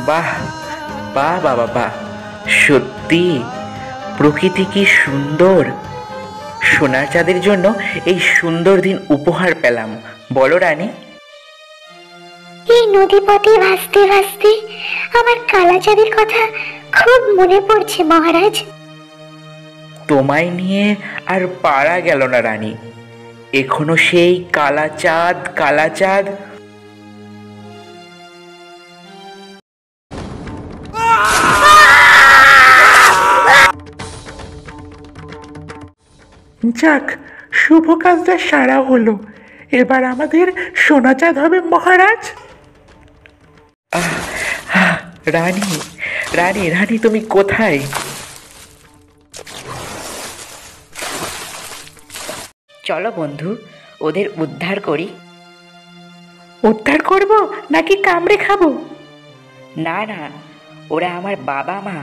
বাহ, বাহ বাবা বাহ, সত্যি প্রকৃতি কি সুন্দর। সোনার চাঁদের জন্য এই সুন্দর দিন উপহার পেলাম, বলো রানী। এই নদী পথে ভাসতে ভাসতে আমার কালাচাঁদের কথা খুব মনে পড়ছে মহারাজ। তোমায় নিয়ে আর পারা গেল না রানী, এখনো সেই কালা চাঁদ কালা চাঁদ। যাক, শুভ কাজটা সারা হলো। এবার আমাদের সোনা চাঁদ হবে মহারাজ। রানী রানী রানী, তুমি কোথায়? চলো বন্ধু, ওদের উদ্ধার করি। উদ্ধার করব নাকি কামড়ে খাবো? না না, ওরা আমার বাবা মা।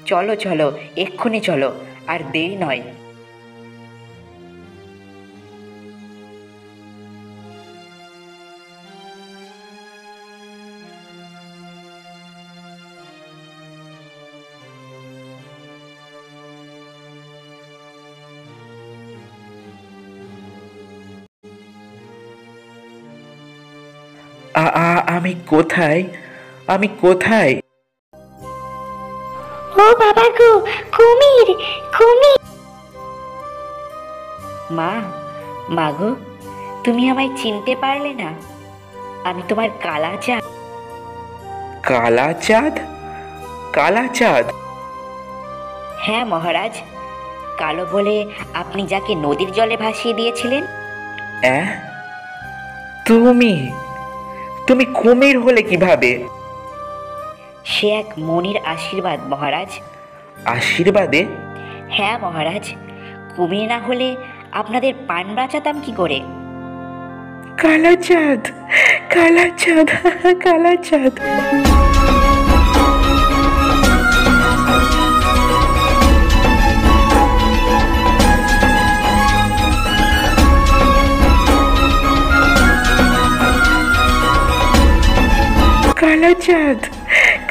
চলো চলো, এক্ষুনি চলো, আর দেরি নয়। আমি কোথায়, আমি কোথায়? ও বাবা গো, কুমির কুমির! মা, মাগো, তুমি আমায় চিনতে পারলে না? আমি তোমার কালা চাঁদ। কালা চাঁদ? কালা চাঁদ? হ্যাঁ মহারাজ, কালো বলে আপনি যাকে নদীর জলে ভাসিয়ে দিয়েছিলেন। তুমি তুমি কুমির হলে কিভাবে? সে এক মনির আশীর্বাদ মহারাজ। আশীর্বাদে? হ্যাঁ মহারাজ, কুমির না হলে আপনাদের প্রাণ বাঁচাতাম কি করে? কালা চাঁদ, কালা চাঁদ, কালা চাঁদ। কালা চাঁদ,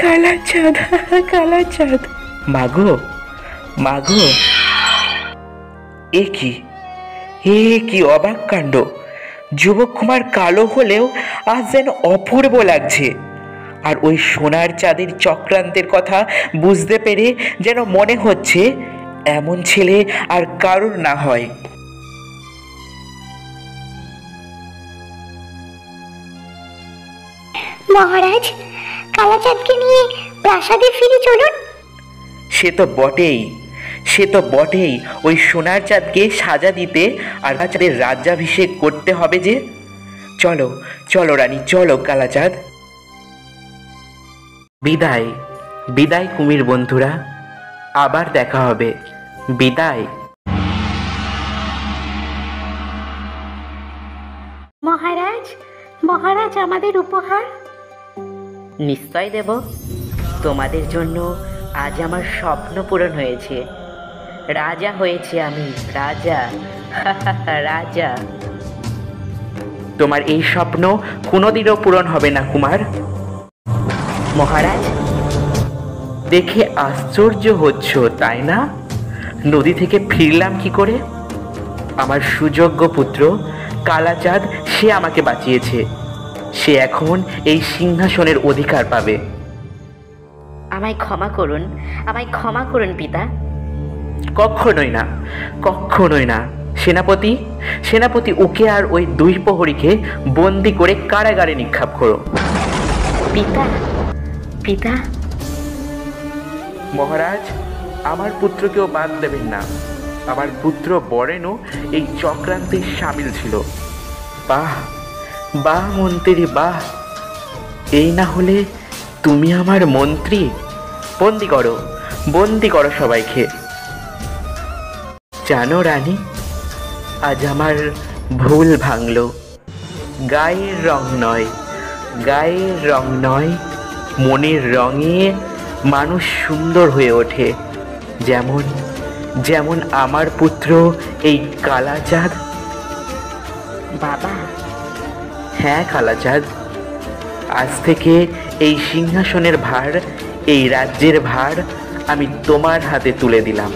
কালা চাঁদ, কালা চাঁদ। মাগো, মাগো, এ কি, এ কি অবাক কাণ্ড! যুবক কুমার কালো হলেও আজ যেন অপূর্ব লাগছে। আর ওই সোনার চাঁদের চক্রান্তের কথা বুঝতে পেরে যেন মনে হচ্ছে এমন ছেলে আর কারোর না হয়। মহারাজ, কালাচাঁদকে নিয়ে প্রাসাদে ফিরে চলুন। সে তো বটেই, সে তো বটেই। ওই সোনার চাঁদকে সাজা দিতে আর চাঁদের রাজ্যাভিষেক করতে হবে যে। চলো চলো রানী, চলো কালাচাঁদ। বিদায়, বিদায় কুমির বন্ধুরা, আবার দেখা হবে। বিদায়। মহারাজ, মহারাজ, আমাদের উপহার। নিশ্চয় দেব। তোমাদের জন্য আজ আমার স্বপ্ন পূরণ হয়েছে। রাজা হয়েছে আমি, রাজা। রাজা। তোমার এই স্বপ্ন কোনোদিনও পূরণ হবে না কুমার। মহারাজ, দেখে আশ্চর্য হচ্ছ তাই না? নদী থেকে ফিরলাম কি করে? আমার সুযোগ্য পুত্র কালাচাঁদ, সে আমাকে বাঁচিয়েছে। সে এখন এই সিংহাসনের অধিকার পাবে। আমায় ক্ষমা করুন, আমায় ক্ষমা করুন পিতা। কখনোই না, কখনোই না। সেনাপতি, সেনাপতি, ওকে আর ওই দুই প্রহরীকে বন্দি করে কারাগারে নিক্ষেপ করো। পিতা, পিতা। মহারাজ, আমার পুত্রকেও বাদ দেবেন না। আমার পুত্র বরেনও এই চক্রান্তে সামিল ছিল। বাহ, বাহ মন্ত্রী, বাহ। এই না হলে তুমি আমার মন্ত্রী। বন্দি করো, বন্দি করো সবাইকে। জানো রানী, আজ আমার ভুল ভাঙল। গায়ের রং নয়, গায়ের রং নয়, মনের রঙে মানুষ সুন্দর হয়ে ওঠে। যেমন যেমন আমার পুত্র এই কালাচাঁদ। বাবা। হ্যাঁ কালাচাঁদ, আজ থেকে এই সিংহাসনের ভার, এই রাজ্যের ভার আমি তোমার হাতে তুলে দিলাম।